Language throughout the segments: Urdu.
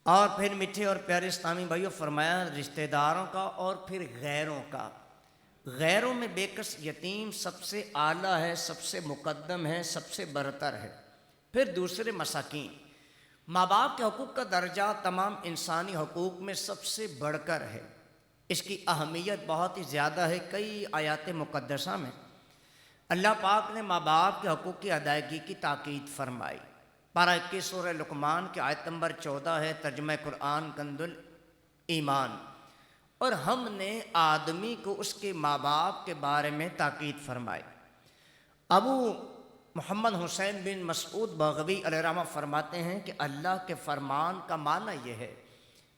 اور پھر میٹھے اور پیارے اسلامی بھائیوں فرمایا رشتہ داروں کا اور پھر غیروں کا۔ غیروں میں بے کس یتیم سب سے اعلیٰ ہے، سب سے مقدم ہے، سب سے برتر ہے۔ پھر دوسرے مساکین۔ ماں باپ کے حقوق کا درجہ تمام انسانی حقوق میں سب سے بڑھ کر ہے، اس کی اہمیت بہت ہی زیادہ ہے۔ کئی آیات مقدسہ میں اللہ پاک نے ماں باپ کے حقوق کی ادائیگی کی تاکید فرمائی۔ پارہ 21 سورہ لقمان کی آیت نمبر 14 ہے، ترجمہ قرآن کنز ایمان۔ اور ہم نے آدمی کو اس کے ماں باپ کے بارے میں تاکید فرمائی۔ ابو محمد حسین بن مسعود بغوی علیہ رحمہ فرماتے ہیں کہ اللہ کے فرمان کا معنی یہ ہے،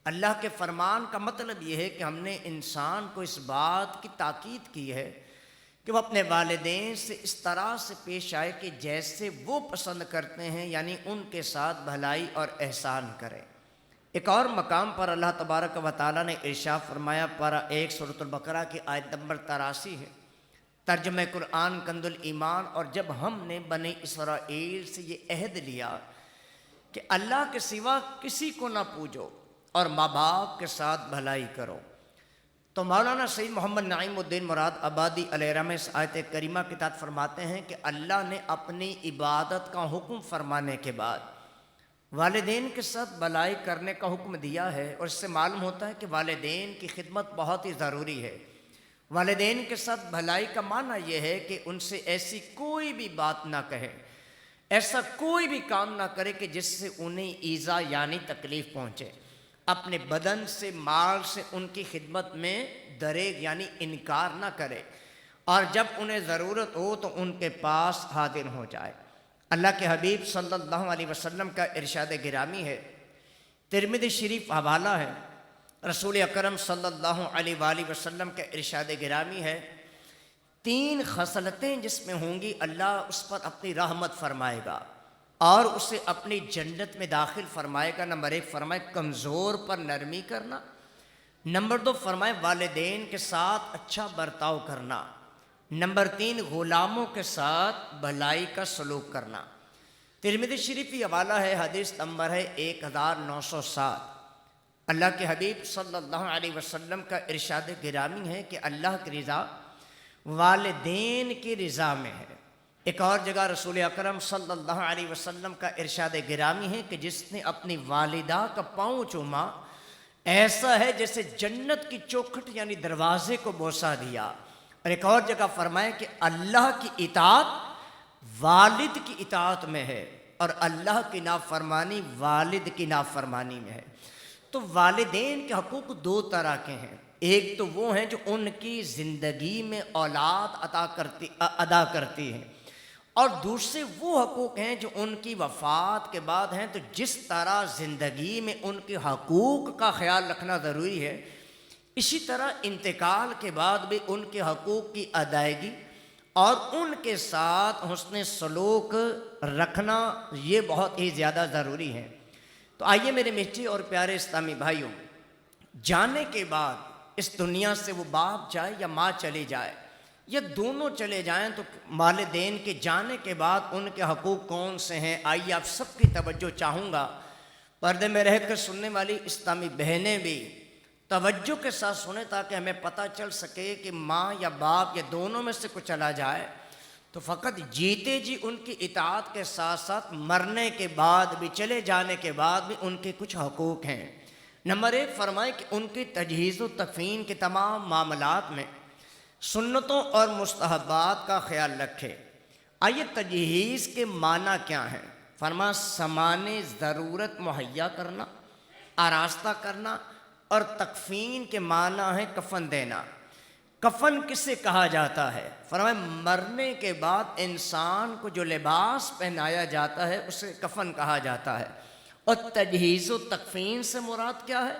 اللہ کے فرمان کا مطلب یہ ہے کہ ہم نے انسان کو اس بات کی تاکید کی ہے کہ وہ اپنے والدین سے اس طرح سے پیش آئے کہ جیسے وہ پسند کرتے ہیں، یعنی ان کے ساتھ بھلائی اور احسان کرے۔ ایک اور مقام پر اللہ تبارک و تعالیٰ نے ارشاد فرمایا، پارہ 1 سورۃ البقرہ کی آیت نمبر 83 ہے، ترجمہ قرآن کنز ایمان۔ اور جب ہم نے بنی اسرائیل سے یہ عہد لیا کہ اللہ کے سوا کسی کو نہ پوجو اور ماں باپ کے ساتھ بھلائی کرو، تو مولانا سید محمد نعیم الدین مراد آبادی علیہ رحمہ اس آیت کریمہ کے تحت فرماتے ہیں کہ اللہ نے اپنی عبادت کا حکم فرمانے کے بعد والدین کے ساتھ بھلائی کرنے کا حکم دیا ہے، اور اس سے معلوم ہوتا ہے کہ والدین کی خدمت بہت ہی ضروری ہے۔ والدین کے ساتھ بھلائی کا معنی یہ ہے کہ ان سے ایسی کوئی بھی بات نہ کہے، ایسا کوئی بھی کام نہ کرے کہ جس سے انہیں ایذا یعنی تکلیف پہنچے۔ اپنے بدن سے، مال سے ان کی خدمت میں دریغ یعنی انکار نہ کرے، اور جب انہیں ضرورت ہو تو ان کے پاس حاضر ہو جائے۔ اللہ کے حبیب صلی اللہ علیہ وسلم کا ارشاد گرامی ہے، ترمذی شریف حوالہ ہے، رسول اکرم صلی اللہ علیہ وآلہ وسلم کا ارشاد گرامی ہے، 3 خصلتیں جس میں ہوں گی اللہ اس پر اپنی رحمت فرمائے گا اور اسے اپنی جنت میں داخل فرمائے گا۔ نمبر 1 فرمائے کمزور پر نرمی کرنا، نمبر 2 فرمائے والدین کے ساتھ اچھا برتاؤ کرنا، نمبر 3 غلاموں کے ساتھ بھلائی کا سلوک کرنا۔ ترمذی شریف کی حوالہ ہے، حدیث نمبر ہے 1907۔ اللہ کے حبیب صلی اللہ علیہ وسلم کا ارشاد گرامی ہے کہ اللہ کی رضا والدین کی رضا میں ہے۔ ایک اور جگہ رسول اکرم صلی اللہ علیہ وسلم کا ارشاد گرامی ہے کہ جس نے اپنی والدہ کا پاؤں چوما ایسا ہے جیسے جنت کی چوکھٹ یعنی دروازے کو بوسہ دیا۔ اور ایک اور جگہ فرمائے کہ اللہ کی اطاعت والد کی اطاعت میں ہے، اور اللہ کی نافرمانی والد کی نافرمانی میں ہے۔ تو والدین کے حقوق 2 طرح کے ہیں، ایک تو وہ ہیں جو ان کی زندگی میں اولاد ادا کرتی ہیں، اور دوسرے وہ حقوق ہیں جو ان کی وفات کے بعد ہیں۔ تو جس طرح زندگی میں ان کے حقوق کا خیال رکھنا ضروری ہے، اسی طرح انتقال کے بعد بھی ان کے حقوق کی ادائیگی اور ان کے ساتھ حسن سلوک رکھنا یہ بہت ہی زیادہ ضروری ہے۔ تو آئیے میرے میٹھے اور پیارے اسلامی بھائیوں، جانے کے بعد اس دنیا سے وہ باپ جائے یا ماں چلی جائے یا دونوں چلے جائیں، تو والدین کے جانے کے بعد ان کے حقوق کون سے ہیں؟ آئیے آپ سب کی توجہ چاہوں گا، پردے میں رہ کر سننے والی اسلامی بہنیں بھی توجہ کے ساتھ سنیں تاکہ ہمیں پتہ چل سکے کہ ماں یا باپ یا دونوں میں سے کوئی چلا جائے تو فقط جیتے جی ان کی اطاعت کے ساتھ ساتھ مرنے کے بعد بھی، چلے جانے کے بعد بھی ان کے کچھ حقوق ہیں۔ نمبر 1 فرمائے کہ ان کی تجہیز و تکفین کے تمام معاملات میں سنتوں اور مستحبات کا خیال رکھے۔ آئیے تجہیز کے معنی کیا ہیں؟ فرمایا سامان ضرورت مہیا کرنا، آراستہ کرنا، اور تکفین کے معنی ہے کفن دینا۔ کفن کسے کہا جاتا ہے؟ فرمایا مرنے کے بعد انسان کو جو لباس پہنایا جاتا ہے اسے کفن کہا جاتا ہے۔ اور تجہیز و تکفین سے مراد کیا ہے؟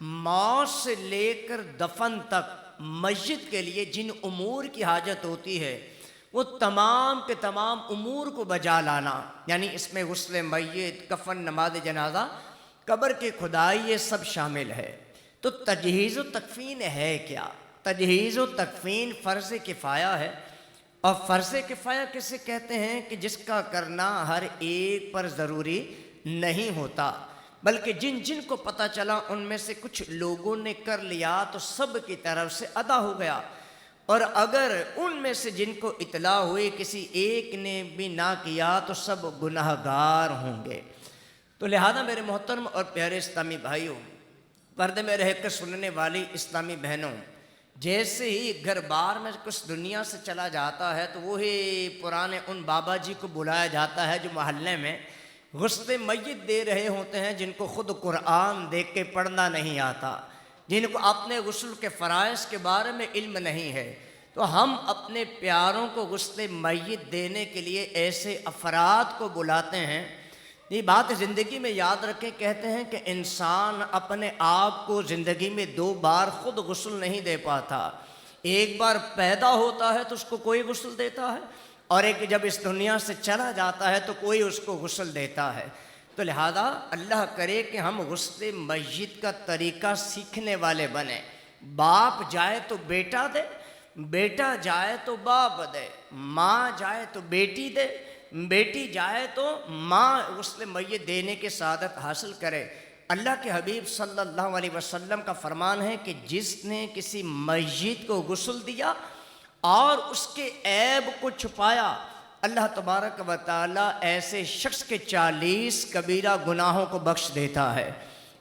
موت سے لے کر دفن تک مسجد کے لیے جن امور کی حاجت ہوتی ہے وہ تمام کے تمام امور کو بجا لانا، یعنی اس میں غسل میت، کفن، نماز جنازہ، قبر کی کھدائی، یہ سب شامل ہے۔ تو تجہیز و تکفین ہے کیا؟ تجہیز و تکفین فرض کفایہ ہے، اور فرض کفایہ کسے کہتے ہیں کہ جس کا کرنا ہر ایک پر ضروری نہیں ہوتا۔ بلکہ جن جن کو پتہ چلا ان میں سے کچھ لوگوں نے کر لیا تو سب کی طرف سے ادا ہو گیا، اور اگر ان میں سے جن کو اطلاع ہوئی کسی ایک نے بھی نہ کیا تو سب گناہ گار ہوں گے۔ تو لہذا میرے محترم اور پیارے اسلامی بھائیوں، پردے میں رہ کر سننے والی اسلامی بہنوں، جیسے ہی گھر بار میں کچھ دنیا سے چلا جاتا ہے تو وہی پرانے ان بابا جی کو بلایا جاتا ہے جو محلے میں غسل میت دے رہے ہوتے ہیں، جن کو خود قرآن دیکھ کے پڑھنا نہیں آتا، جن کو اپنے غسل کے فرائض کے بارے میں علم نہیں ہے۔ تو ہم اپنے پیاروں کو غسل میت دینے کے لیے ایسے افراد کو بلاتے ہیں۔ یہ بات زندگی میں یاد رکھیں، کہتے ہیں کہ انسان اپنے آپ کو زندگی میں 2 بار خود غسل نہیں دے پاتا۔ ایک بار پیدا ہوتا ہے تو اس کو کوئی غسل دیتا ہے، اور ایک جب اس دنیا سے چلا جاتا ہے تو کوئی اس کو غسل دیتا ہے۔ تو لہذا اللہ کرے کہ ہم غسل میت کا طریقہ سیکھنے والے بنیں۔ باپ جائے تو بیٹا دے، بیٹا جائے تو باپ دے، ماں جائے تو بیٹی دے، بیٹی جائے تو ماں غسل میت دینے کی سعادت حاصل کرے۔ اللہ کے حبیب صلی اللہ علیہ وسلم کا فرمان ہے کہ جس نے کسی میت کو غسل دیا اور اس کے عیب کو چھپایا، اللہ تبارک و تعالیٰ ایسے شخص کے 40 کبیرہ گناہوں کو بخش دیتا ہے۔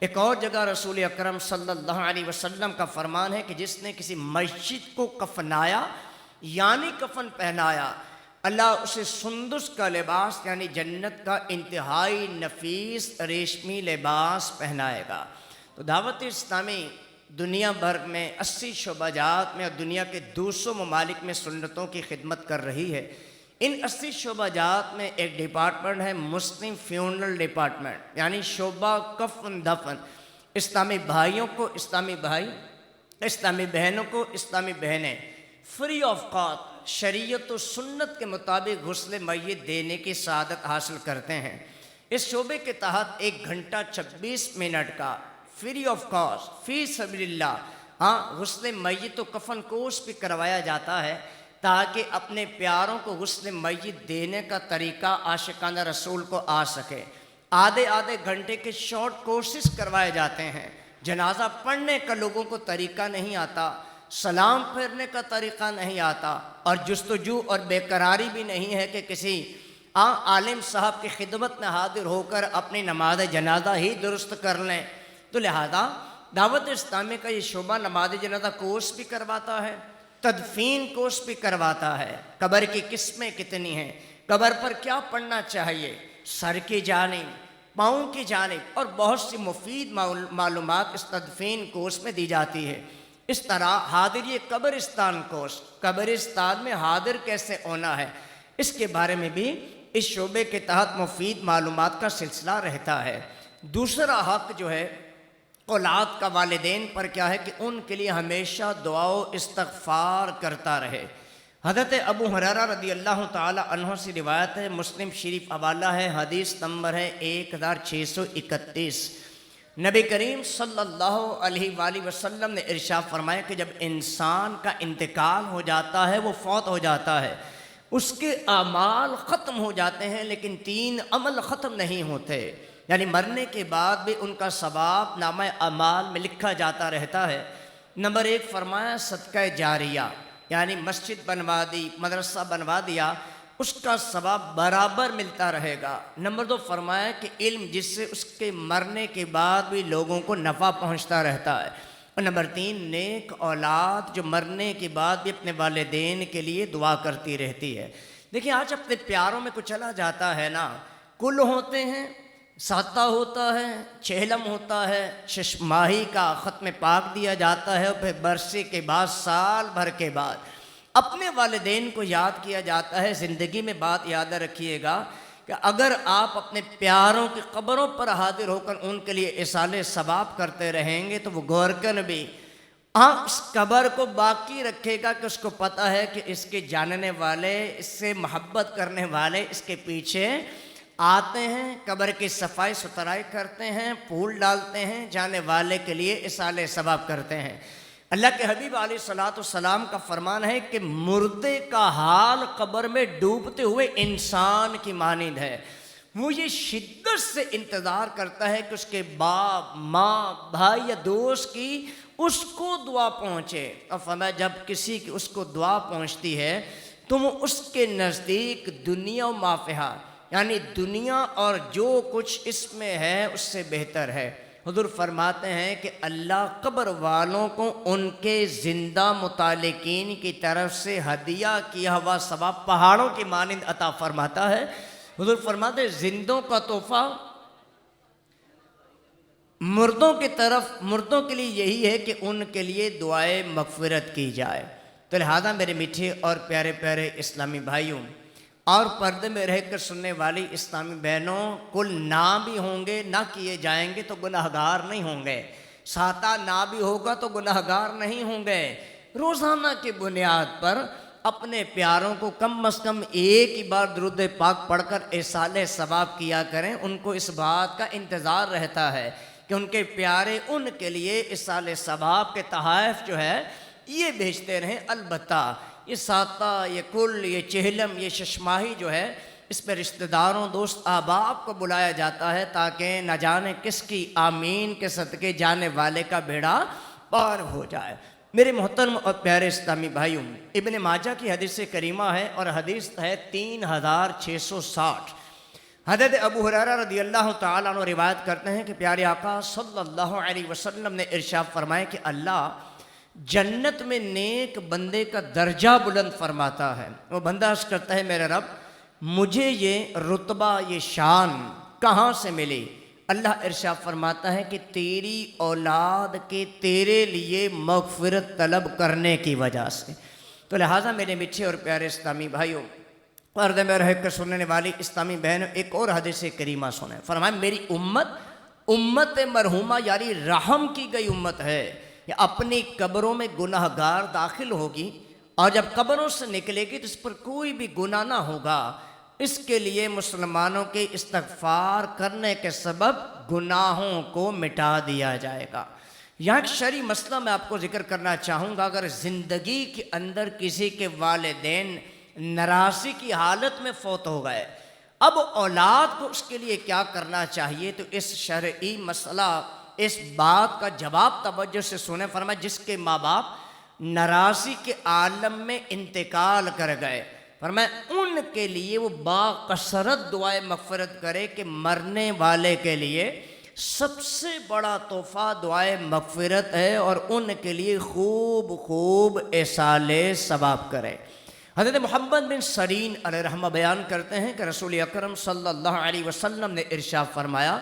ایک اور جگہ رسول اکرم صلی اللہ علیہ وسلم کا فرمان ہے کہ جس نے کسی میت کو کفنایا یعنی کفن پہنایا، اللہ اسے سندس کا لباس یعنی جنت کا انتہائی نفیس ریشمی لباس پہنائے گا۔ تو دعوت اسلامی دنیا بھر میں 80 شعبہ جات میں اور دنیا کے 200 ممالک میں سنتوں کی خدمت کر رہی ہے۔ ان 80 شعبہ جات میں ایک ڈپارٹمنٹ ہے مسلم فیونرل ڈپارٹمنٹ، یعنی شعبہ کفن دفن۔ اسلامی بھائیوں کو اسلامی بھائی، اسلامی بہنوں کو اسلامی بہنیں فری آف کاسٹ شریعت و سنت کے مطابق غسل میت دینے کی سعادت حاصل کرتے ہیں۔ اس شعبے کے تحت 1 گھنٹہ 26 منٹ کا فری آف کاسٹ فی سبیل اللہ غسل میت و کفن کورس بھی کروایا جاتا ہے، تاکہ اپنے پیاروں کو غسل میت دینے کا طریقہ عاشقانہ رسول کو آ سکے۔ آدھے گھنٹے کے شارٹ کورسز کروائے جاتے ہیں۔ جنازہ پڑھنے کا لوگوں کو طریقہ نہیں آتا، سلام پھیرنے کا طریقہ نہیں آتا، اور جستجو اور بے قراری بھی نہیں ہے کہ کسی عالم صاحب کی خدمت میں حاضر ہو کر اپنی نماز جنازہ ہی درست کر لیں۔ تو لہذا دعوت اسلامی کا یہ شعبہ نماز جنازہ کورس بھی کرواتا ہے، تدفین کورس بھی کرواتا ہے، قبر کی قسمیں کتنی ہیں، قبر پر کیا پڑھنا چاہیے، سر کی جانب، پاؤں کی جانب، اور بہت سی مفید معلومات اس تدفین کورس میں دی جاتی ہے۔ اس طرح حاضری قبرستان کورس، قبرستان میں حاضر کیسے ہونا ہے، اس کے بارے میں بھی اس شعبے کے تحت مفید معلومات کا سلسلہ رہتا ہے۔ دوسرا حق جو ہے اولاد کا والدین پر کیا ہے کہ ان کے لیے ہمیشہ دعا و استغفار کرتا رہے۔ حضرت ابو ہریرہ رضی اللہ تعالی عنہ سے روایت ہے، مسلم شریف حوالہ ہے، حدیث نمبر ہے 1631۔ نبی کریم صلی اللہ علیہ وآلہ وسلم نے ارشاد فرمایا کہ جب انسان کا انتقال ہو جاتا ہے، وہ فوت ہو جاتا ہے، اس کے اعمال ختم ہو جاتے ہیں، لیکن 3 عمل ختم نہیں ہوتے، یعنی مرنے کے بعد بھی ان کا ثواب نامہ اعمال میں لکھا جاتا رہتا ہے۔ نمبر 1 فرمایا صدقہ جاریہ، یعنی مسجد بنوا دی، مدرسہ بنوا دیا، اس کا ثواب برابر ملتا رہے گا۔ نمبر 2 فرمایا کہ علم جس سے اس کے مرنے کے بعد بھی لوگوں کو نفع پہنچتا رہتا ہے۔ اور نمبر 3 نیک اولاد جو مرنے کے بعد بھی اپنے والدین کے لیے دعا کرتی رہتی ہے۔ دیکھیں آج اپنے پیاروں میں کچھ چلا جاتا ہے نا، کل ہوتے ہیں، ساتہ ہوتا ہے، چہلم ہوتا ہے، 6 ماہی کا ختم پاک دیا جاتا ہے، اور پھر برسے کے بعد سال بھر کے بعد اپنے والدین کو یاد کیا جاتا ہے۔ زندگی میں بات یاد رکھیے گا کہ اگر آپ اپنے پیاروں کی قبروں پر حاضر ہو کر ان کے لیے اصالِ ثواب کرتے رہیں گے تو وہ گورکن بھی اس قبر کو باقی رکھے گا کہ اس کو پتہ ہے کہ اس کے جاننے والے، اس سے محبت کرنے والے اس کے پیچھے آتے ہیں، قبر کی صفائی ستھرائی کرتے ہیں، پھول ڈالتے ہیں، جانے والے کے لیے اصالِ ثواب کرتے ہیں۔ اللہ کے حبیب علیہ الصلوۃ والسلام کا فرمان ہے کہ مردے کا حال قبر میں ڈوبتے ہوئے انسان کی مانند ہے۔ وہ یہ شدت سے انتظار کرتا ہے کہ اس کے باپ ماں بھائی یا دوست کی اس کو دعا پہنچے۔ اور فرمایا جب کسی کی اس کو دعا پہنچتی ہے تو وہ اس کے نزدیک دنیا و ما فیہا، یعنی دنیا اور جو کچھ اس میں ہے اس سے بہتر ہے۔ حضور فرماتے ہیں کہ اللہ قبر والوں کو ان کے زندہ متعلقین کی طرف سے ہدیہ کیا ہوا ثواب پہاڑوں کی مانند عطا فرماتا ہے۔ حضور فرماتے ہیں زندوں کا تحفہ مردوں کی طرف، مردوں کے لیے یہی ہے کہ ان کے لیے دعائے مغفرت کی جائے۔ تو لہذا میرے میٹھے اور پیارے پیارے اسلامی بھائیوں اور پردے میں رہ کر سننے والی اسلامی بہنوں، کل نہ بھی ہوں گے، نہ کیے جائیں گے تو گناہ گار نہیں ہوں گے، ساتہ نہ بھی ہوگا تو گناہ گار نہیں ہوں گے۔ روزانہ کی بنیاد پر اپنے پیاروں کو کم از کم ایک ہی بار درود پاک پڑھ کر ایصال ثواب کیا کریں۔ ان کو اس بات کا انتظار رہتا ہے کہ ان کے پیارے ان کے لیے ایصال ثواب کے تحائف جو ہے یہ بھیجتے رہیں۔ البتہ یہ ساتہ، یہ کل، یہ چہلم، یہ ششماہی جو ہے اس پہ رشتہ داروں، دوست، احباب کو بلایا جاتا ہے تاکہ نہ جانے کس کی آمین کے صدقے جانے والے کا بیڑا پار ہو جائے۔ میرے محترم اور پیارے اسلامی بھائیوں، ابن ماجہ کی حدیث کریمہ ہے اور حدیث ہے 3660۔ حضرت ابو ہریرہ رضی اللہ تعالیٰ عنہ روایت کرتے ہیں کہ پیارے آقا صلی اللہ علیہ وسلم نے ارشاد فرمایا کہ اللہ جنت میں نیک بندے کا درجہ بلند فرماتا ہے۔ وہ بندہ عرض کرتا ہے میرے رب مجھے یہ رتبہ، یہ شان کہاں سے ملی؟ اللہ ارشاد فرماتا ہے کہ تیری اولاد کے تیرے لیے مغفرت طلب کرنے کی وجہ سے۔ تو لہٰذا میرے میٹھے اور پیارے اسلامی بھائیوں، پردے میں رہ کر سننے والی اسلامی بہنوں، ایک اور حدیث کریمہ سنیں۔ فرمایا میری امت مرحومہ یعنی رحم کی گئی امت ہے، یہ اپنی قبروں میں گناہ گار داخل ہوگی اور جب قبروں سے نکلے گی تو اس پر کوئی بھی گناہ نہ ہوگا۔ اس کے لیے مسلمانوں کے استغفار کرنے کے سبب گناہوں کو مٹا دیا جائے گا۔ یہاں ایک شرعی مسئلہ میں آپ کو ذکر کرنا چاہوں گا۔ اگر زندگی کے اندر کسی کے والدین نراسی کی حالت میں فوت ہو گئے، اب اولاد کو اس کے لیے کیا کرنا چاہیے؟ تو اس شرعی مسئلہ، اس بات کا جواب توجہ سے سنیں۔ فرمایا جس کے ماں باپ نراسی کے عالم میں انتقال کر گئے، فرمایا ان کے لیے وہ باکثرت دعائے مغفرت کرے کہ مرنے والے کے لیے سب سے بڑا تحفہ دعائے مغفرت ہے اور ان کے لیے خوب ایصال ثواب کرے۔ حضرت محمد بن سرین علیہ رحمہ بیان کرتے ہیں کہ رسول اکرم صلی اللہ علیہ وسلم نے ارشاد فرمایا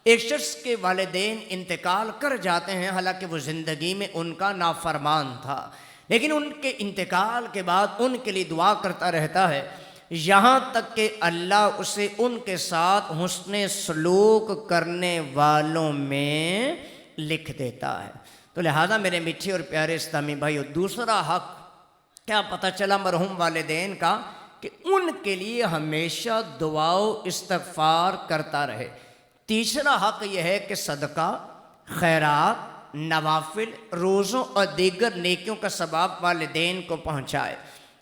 ایک شخص کے والدین انتقال کر جاتے ہیں، حالانکہ وہ زندگی میں ان کا نافرمان تھا، لیکن ان کے انتقال کے بعد ان کے لیے دعا کرتا رہتا ہے یہاں تک کہ اللہ اسے ان کے ساتھ حسن سلوک کرنے والوں میں لکھ دیتا ہے۔ تو لہذا میرے میٹھے اور پیارے اسلامی بھائیو، دوسرا حق کیا پتہ چلا مرحوم والدین کا کہ ان کے لیے ہمیشہ دعا و استغفار کرتا رہے۔ تیسرا حق یہ ہے کہ صدقہ، خیرات، نوافل، روزوں اور دیگر نیکیوں کا ثواب والدین کو پہنچائے۔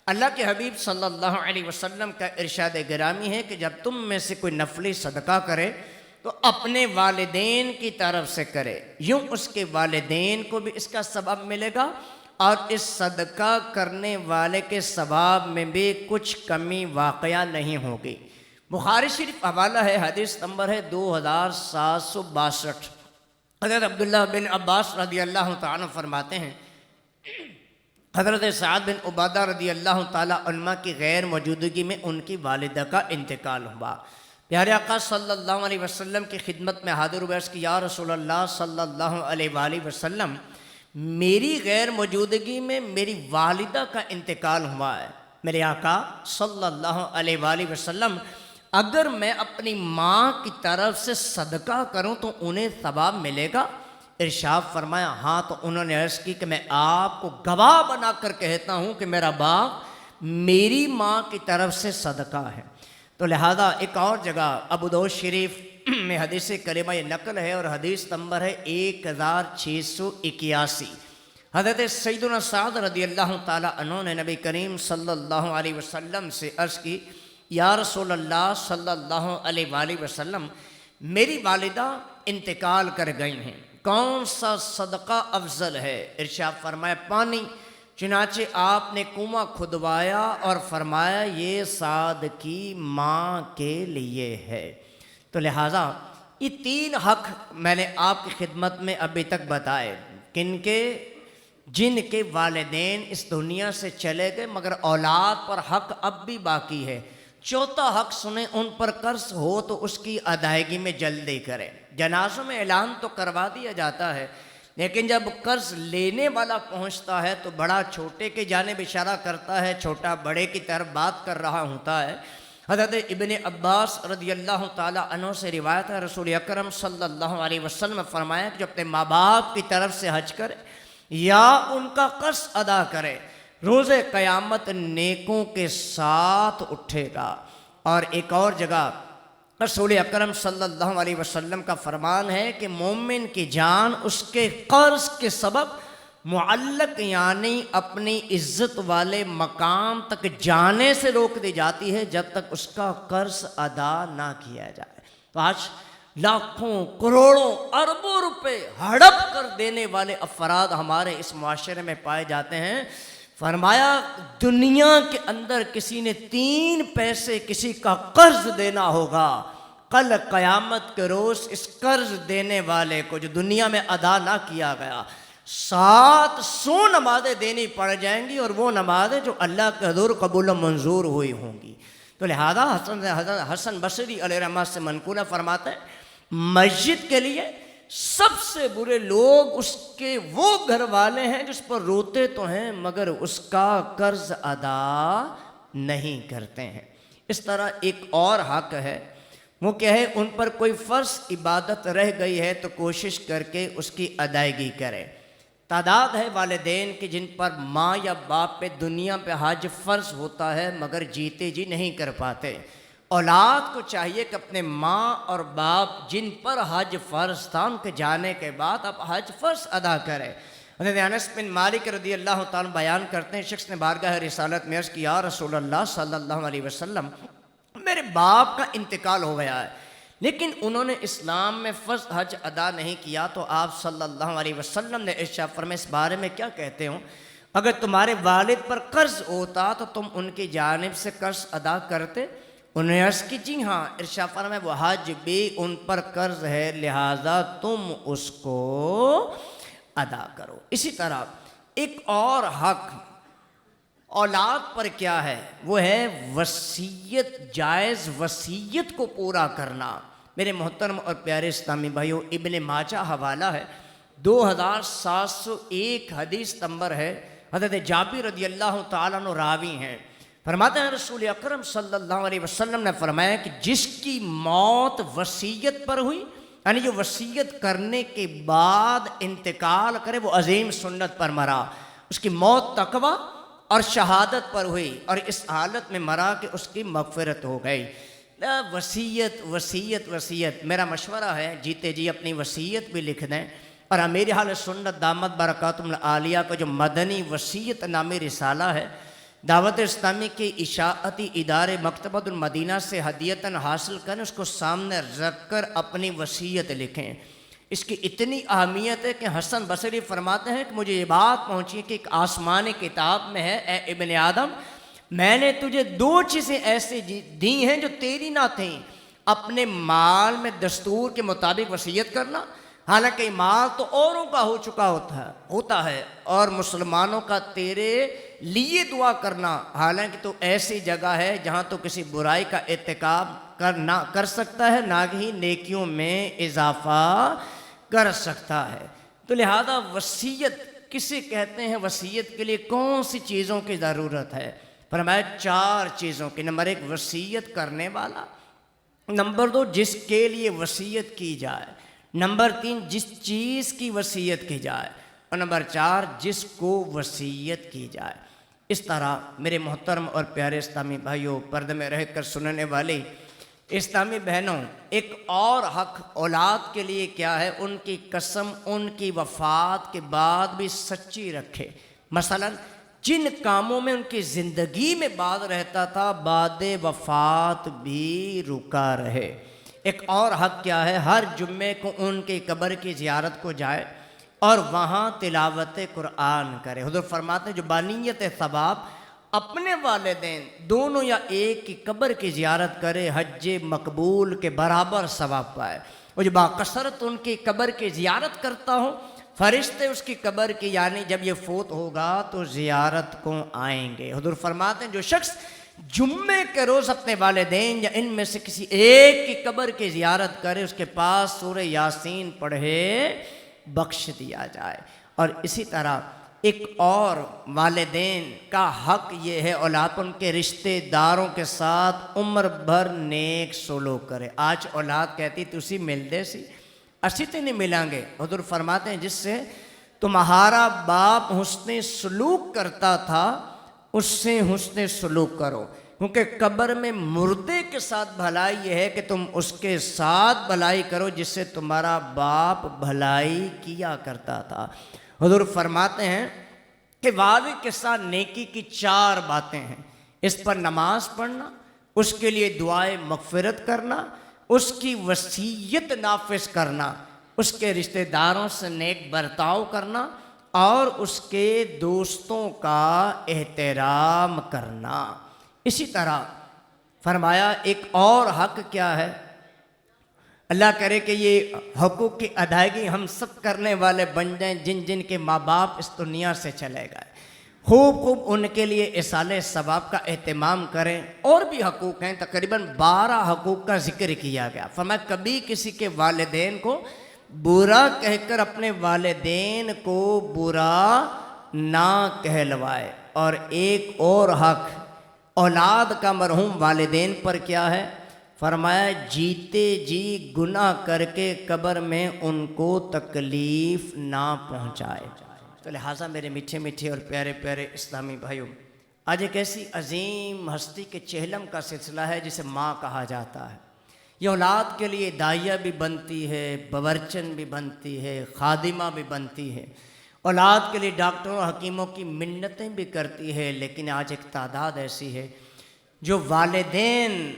اللہ کے حبیب صلی اللہ علیہ وسلم کا ارشاد گرامی ہے کہ جب تم میں سے کوئی نفلی صدقہ کرے تو اپنے والدین کی طرف سے کرے، یوں اس کے والدین کو بھی اس کا ثواب ملے گا اور اس صدقہ کرنے والے کے ثواب میں بھی کچھ کمی واقعہ نہیں ہوگی۔ بخاری شریف حوالہ ہے، حدیث نمبر ہے 2762۔ حضرت عبداللہ بن عباس رضی اللہ تعالیٰ فرماتے ہیں حضرت سعد بن عبادہ رضی اللہ تعالیٰ عنہ کی غیر موجودگی میں ان کی والدہ کا انتقال ہوا۔ پیارے آقا صلی اللہ علیہ وسلم کی خدمت میں حاضر ہوئے، عرض کی یا رسول اللہ صلی اللہ علیہ وآلہ وسلم، میری غیر موجودگی میں میری والدہ کا انتقال ہوا ہے۔ میرے آقا صلی اللہ علیہ وآلہ وسلم، اگر میں اپنی ماں کی طرف سے صدقہ کروں تو انہیں ثواب ملے گا؟ ارشاد فرمایا ہاں۔ تو انہوں نے عرض کی کہ میں آپ کو گواہ بنا کر کہتا ہوں کہ میرا باپ میری ماں کی طرف سے صدقہ ہے۔ تو لہذا ایک اور جگہ ابو داؤد شریف میں حدیث کریمہ یہ نقل ہے اور حدیث نمبر ہے 1681۔ حضرت سیدنا سعد رضی اللہ تعالیٰ عنہ نے نبی کریم صلی اللہ علیہ وسلم سے عرض کی یا رسول اللہ صلی اللہ علیہ وآلہ وسلم، میری والدہ انتقال کر گئی ہیں، کون سا صدقہ افضل ہے؟ ارشاد فرمایا پانی۔ چنانچہ آپ نے کنواں کھدوایا اور فرمایا یہ سعد کی ماں کے لیے ہے۔ تو لہٰذا یہ 3 حق میں نے آپ کی خدمت میں ابھی تک بتائے، کن کے؟ جن کے والدین اس دنیا سے چلے گئے مگر اولاد پر حق اب بھی باقی ہے۔ چوتھا حق سنیں، ان پر قرض ہو تو اس کی ادائیگی میں جلدی کرے۔ جنازوں میں اعلان تو کروا دیا جاتا ہے، لیکن جب قرض لینے والا پہنچتا ہے تو بڑا چھوٹے کی جانب اشارہ کرتا ہے، چھوٹا بڑے کی طرف بات کر رہا ہوتا ہے۔ حضرت ابن عباس رضی اللہ تعالیٰ عنہ سے روایت ہے، رسول اکرم صلی اللہ علیہ وسلم نے فرمایا کہ جو اپنے ماں باپ کی طرف سے حج کرے یا ان کا قرض ادا کرے، روز قیامت نیکوں کے ساتھ اٹھے گا۔ اور ایک اور جگہ رسول اکرم صلی اللہ علیہ وسلم کا فرمان ہے کہ مومن کی جان اس کے قرض کے سبب معلق، یعنی اپنی عزت والے مقام تک جانے سے روک دی جاتی ہے جب تک اس کا قرض ادا نہ کیا جائے۔ تو آج لاکھوں کروڑوں اربوں روپے ہڑپ کر دینے والے افراد ہمارے اس معاشرے میں پائے جاتے ہیں۔ فرمایا دنیا کے اندر کسی نے 3 پیسے کسی کا قرض دینا ہوگا، کل قیامت کے روز اس قرض دینے والے کو جو دنیا میں ادا نہ کیا گیا 700 نمازیں دینی پڑ جائیں گی، اور وہ نمازیں جو اللہ کے حضور قبول و منظور ہوئی ہوں گی۔ تو لہذا حضرت حسن بصری علیہ رحمہ سے منقولہ فرماتا ہے مسجد کے لیے سب سے برے لوگ اس کے وہ گھر والے ہیں جس پر روتے تو ہیں مگر اس کا قرض ادا نہیں کرتے ہیں۔ اس طرح ایک اور حق ہے، وہ کیا ہے؟ ان پر کوئی فرض عبادت رہ گئی ہے تو کوشش کر کے اس کی ادائیگی کرے۔ تعداد ہے والدین کی جن پر ماں یا باپ پہ دنیا پہ حج فرض ہوتا ہے مگر جیتے جی نہیں کر پاتے۔ اولاد کو چاہیے کہ اپنے ماں اور باپ جن پر حج فرض تھا ان کے جانے کے بعد اب حج فرض ادا کرے۔ حضرت انس بن مالک رضی اللہ تعالیٰ بیان کرتے ہیں، شخص نے بارگاہ رسالت میں عرض کیا، یا رسول اللہ صلی اللہ علیہ وسلم، میرے باپ کا انتقال ہو گیا ہے لیکن انہوں نے اسلام میں فرض حج ادا نہیں کیا، تو آپ صلی اللہ علیہ وسلم نے ارشاد فرمایا اس بارے میں کیا کہتے ہو؟ اگر تمہارے والد پر قرض ہوتا تو تم ان کی جانب سے قرض ادا کرتے؟ انہوں نے عرض کی جی ہاں۔ ارشاد فرمایا وہ حج بھی ان پر قرض ہے لہذا تم اس کو ادا کرو۔ اسی طرح ایک اور حق اولاد پر کیا ہے؟ وہ ہے وصیت، جائز وصیت کو پورا کرنا۔ میرے محترم اور پیارے اسلامی بھائیو، ابن ماجہ حوالہ ہے 2701 حدیث نمبر ہے، حضرت جابر رضی اللہ تعالیٰ عنہ راوی ہیں، فرماتے ہیں رسول اکرم صلی اللہ علیہ وسلم نے فرمایا کہ جس کی موت وصیت پر ہوئی، یعنی جو وصیت کرنے کے بعد انتقال کرے وہ عظیم سنت پر مرا، اس کی موت تقویٰ اور شہادت پر ہوئی اور اس حالت میں مرا کہ اس کی مغفرت ہو گئی۔ وصیت وصیت وصیت، میرا مشورہ ہے جیتے جی اپنی وصیت بھی لکھ دیں، اور امیر اہل سنت دامت برکاتہم العالیہ کا جو مدنی وصیت نامی رسالہ ہے دعوت اسلامی کے اشاعتی ادارے مکتبۃ المدینہ سے ہدیتاً حاصل کریں، اس کو سامنے رکھ کر اپنی وصیت لکھیں۔ اس کی اتنی اہمیت ہے کہ حسن بصری فرماتے ہیں کہ مجھے یہ بات پہنچی کہ ایک آسمانی کتاب میں ہے، اے ابن آدم میں نے تجھے 2 چیزیں ایسے دی ہیں جو تیری نہ تھیں، اپنے مال میں دستور کے مطابق وصیت کرنا، حالانکہ مال تو اوروں کا ہو چکا ہوتا ہے، اور مسلمانوں کا تیرے لیے دعا کرنا، حالانکہ تو ایسی جگہ ہے جہاں تو کسی برائی کا ارتکاب کر سکتا ہے، نہ ہی نیکیوں میں اضافہ کر سکتا ہے۔ تو لہذا وصیت کسے کہتے ہیں؟ وصیت کے لیے کون سی چیزوں کی ضرورت ہے؟ فرمایا 4 چیزوں کی۔ نمبر 1 وصیت کرنے والا، نمبر 2 جس کے لیے وصیت کی جائے، نمبر 3 جس چیز کی وصیت کی جائے، اور نمبر 4 جس کو وصیت کی جائے۔ اس طرح میرے محترم اور پیارے اسلامی بھائیوں، پردے میں رہ کر سننے والی اسلامی بہنوں، ایک اور حق اولاد کے لیے کیا ہے؟ ان کی قسم ان کی وفات کے بعد بھی سچی رکھے۔ مثلا جن کاموں میں ان کی زندگی میں بعد رہتا تھا بعد وفات بھی رکا رہے۔ ایک اور حق کیا ہے؟ ہر جمعے کو ان کی قبر کی زیارت کو جائے اور وہاں تلاوت قرآن کرے۔ حضور فرماتے ہیں جو بانیت ثواب اپنے والدین دونوں یا ایک کی قبر کی زیارت کرے حج مقبول کے برابر ثواب پائے۔ اور جو باکثرت ان کی قبر کی زیارت کرتا ہو، فرشتے اس کی قبر کی یعنی جب یہ فوت ہوگا تو زیارت کو آئیں گے۔ حضور فرماتے ہیں جو شخص جمعے کے روز اپنے والدین یا ان میں سے کسی ایک کی قبر کی زیارت کرے اس کے پاس سورہ یاسین پڑھے بخش دیا جائے۔ اور اسی طرح ایک اور والدین کا حق یہ ہے اولاد ان کے رشتہ داروں کے ساتھ عمر بھر نیک سلوک کرے۔ آج اولاد کہتی تسی مل دے سی اسی تے نہیں ملیں گے۔ حضور فرماتے ہیں جس سے تمہارا باپ حسن سلوک کرتا تھا اس سے حسن سلوک کرو، کیونکہ قبر میں مردے کے ساتھ بھلائی یہ ہے کہ تم اس کے ساتھ بھلائی کرو جس سے تمہارا باپ بھلائی کیا کرتا تھا۔ حضور فرماتے ہیں کہ والد کے ساتھ نیکی کی 4 باتیں ہیں، اس پر نماز پڑھنا، اس کے لیے دعائے مغفرت کرنا، اس کی وصیت نافذ کرنا، اس کے رشتہ داروں سے نیک برتاؤ کرنا اور اس کے دوستوں کا احترام کرنا۔ اسی طرح فرمایا ایک اور حق کیا ہے؟ اللہ کرے کہ یہ حقوق کی ادائیگی ہم سب کرنے والے بن جائیں جن جن کے ماں باپ اس دنیا سے چلے گئے، خوب ان کے لیے اصال ثواب کا اہتمام کریں۔ اور بھی حقوق ہیں، تقریباً 12 حقوق کا ذکر کیا گیا۔ فرمایا کبھی کسی کے والدین کو برا کہہ کر اپنے والدین کو برا نہ کہلوائے۔ اور ایک اور حق اولاد کا مرحوم والدین پر کیا ہے؟ فرمایا جیتے جی گناہ کر کے قبر میں ان کو تکلیف نہ پہنچائے۔ تو لہٰذا میرے میٹھے میٹھے اور پیارے پیارے اسلامی بھائیوں، آج ایک ایسی عظیم ہستی کے چہلم کا سلسلہ ہے جسے ماں کہا جاتا ہے۔ یہ اولاد کے لیے داعیہ بھی بنتی ہے، باورچن بھی بنتی ہے، خادمہ بھی بنتی ہے، اولاد کے لیے ڈاکٹروں اور حکیموں کی منتیں بھی کرتی ہے۔ لیکن آج ایک تعداد ایسی ہے جو والدین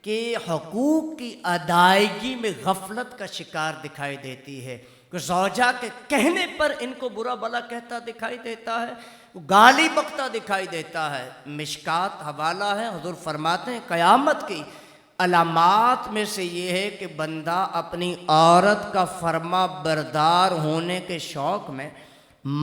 کے حقوق کی ادائیگی میں غفلت کا شکار دکھائی دیتی ہے۔ کہ زوجہ کے کہنے پر ان کو برا بھلا کہتا دکھائی دیتا ہے، گالی بکتا دکھائی دیتا ہے۔ مشکات حوالہ ہے، حضور فرماتے ہیں قیامت کی علامات میں سے یہ ہے کہ بندہ اپنی عورت کا فرما بردار ہونے کے شوق میں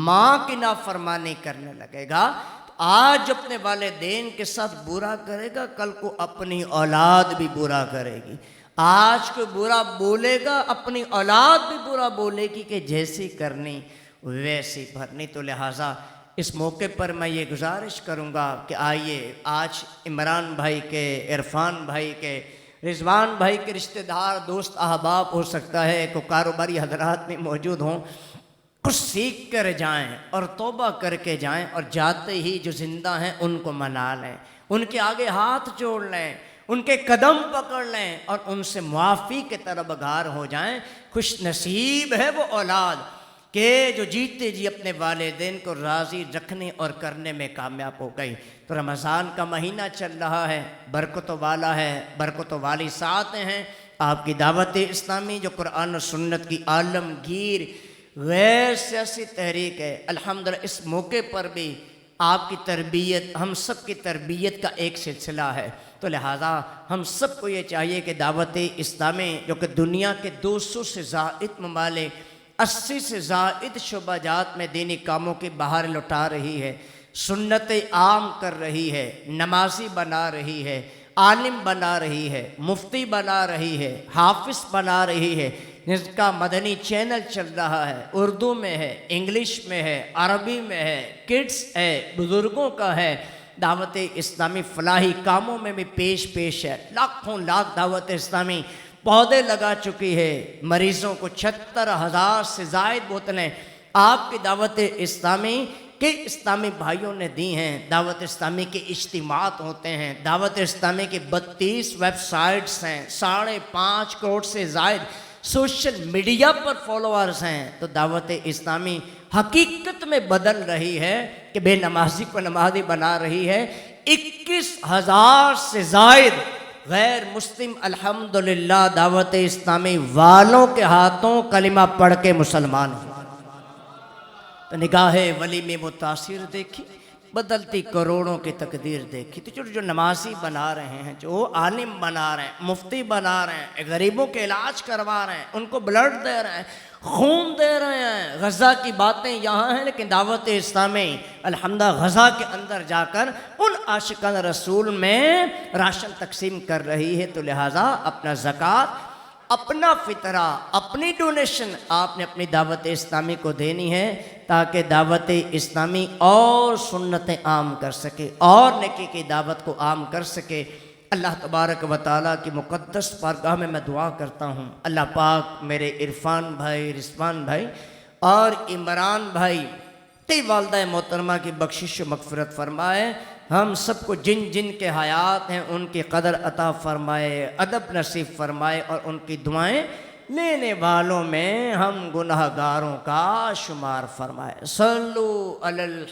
ماں کی نافرمانی کرنے لگے گا۔ آج اپنے والدین کے ساتھ برا کرے گا، کل کو اپنی اولاد بھی برا کرے گی۔ آج کو برا بولے گا، اپنی اولاد بھی برا بولے گی کہ جیسی کرنی ویسی بھرنی۔ تو لہٰذا اس موقع پر میں یہ گزارش کروں گا کہ آئیے آج عمران بھائی کے، عرفان بھائی کے، رضوان بھائی کے رشتہ دار دوست احباب ہو سکتا ہے کہ کاروباری حضرات میں موجود ہوں، کچھ سیکھ کر جائیں اور توبہ کر کے جائیں، اور جاتے ہی جو زندہ ہیں ان کو منا لیں، ان کے آگے ہاتھ جوڑ لیں، ان کے قدم پکڑ لیں اور ان سے معافی کے طلبگار ہو جائیں۔ خوش نصیب ہے وہ اولاد کہ جو جیتے جی اپنے والدین کو راضی رکھنے اور کرنے میں کامیاب ہو گئی۔ تو رمضان کا مہینہ چل رہا ہے، برکتوں والا ہے، برکتوں والی ساتیں ہیں۔ آپ کی دعوت اسلامی جو قرآن و سنت کی عالمگیر غیر سیاسی تحریک ہے، الحمدللہ اس موقع پر بھی آپ کی تربیت، ہم سب کی تربیت کا ایک سلسلہ ہے۔ تو لہٰذا ہم سب کو یہ چاہیے کہ دعوت اسلامی جو کہ دنیا کے 200 سے زائد ممالک، 80 سے زائد شعبہ جات میں دینی کاموں کی بہار لٹا رہی ہے، سنت عام کر رہی ہے، نمازی بنا رہی ہے، عالم بنا رہی ہے، مفتی بنا رہی ہے، حافظ بنا رہی ہے، جس کا مدنی چینل چل رہا ہے، اردو میں ہے، انگلش میں ہے، عربی میں ہے، کڈس ہے، بزرگوں کا ہے۔ دعوت اسلامی فلاحی کاموں میں بھی پیش ہے، لاکھوں لاکھ دعوت اسلامی پودے لگا چکی ہے، مریضوں کو 76,000 سے زائد بوتلیں آپ کی دعوت اسلامی کے اسلامی بھائیوں نے دی ہیں۔ دعوت اسلامی کے اجتماعات ہوتے ہیں، دعوت اسلامی کے 32 ویب سائٹس ہیں، 5.5 کروڑ سے زائد سوشل میڈیا پر فالوورز ہیں، تو دعوت اسلامی حقیقت میں بدل رہی ہے کہ بے نمازی کو نمازی بنا رہی ہے۔ 21,000 سے زائد غیر مسلم الحمدللہ دعوت اسلامی والوں کے ہاتھوں کلمہ پڑھ کے مسلمان ہوئے۔ تو نگاہ ولی میں متاثر دیکھی، بدلتی کروڑوں کی تقدیر دیکھی۔ تو جو نمازی بنا رہے ہیں، جو عالم بنا رہے ہیں، مفتی بنا رہے ہیں، غریبوں کے علاج کروا رہے ہیں، ان کو بلڈ دے رہے ہیں، خون دے رہے ہیں، غزہ کی باتیں یہاں ہیں، لیکن دعوت اسلامی الحمدہ غزہ کے اندر جا کر ان عاشقان رسول میں راشن تقسیم کر رہی ہے۔ تو لہٰذا اپنا زکوٰۃ، اپنا فطرہ، اپنی ڈونیشن آپ نے اپنی دعوت اسلامی کو دینی ہے، تاکہ دعوت اسلامی اور سنتیں عام کر سکے اور نیکی کی دعوت کو عام کر سکے۔ اللہ تبارک و تعالیٰ کی مقدس بارگاہ میں دعا کرتا ہوں، اللہ پاک میرے عرفان بھائی، رضوان بھائی اور عمران بھائی تی والدہ محترمہ کی بخشش و مغفرت فرمائے۔ ہم سب کو جن جن کے حیات ہیں ان کی قدر عطا فرمائے، ادب نصیب فرمائے، اور ان کی دعائیں لینے والوں میں ہم گناہ گاروں کا شمار فرمائے۔ صلو علی الحبیب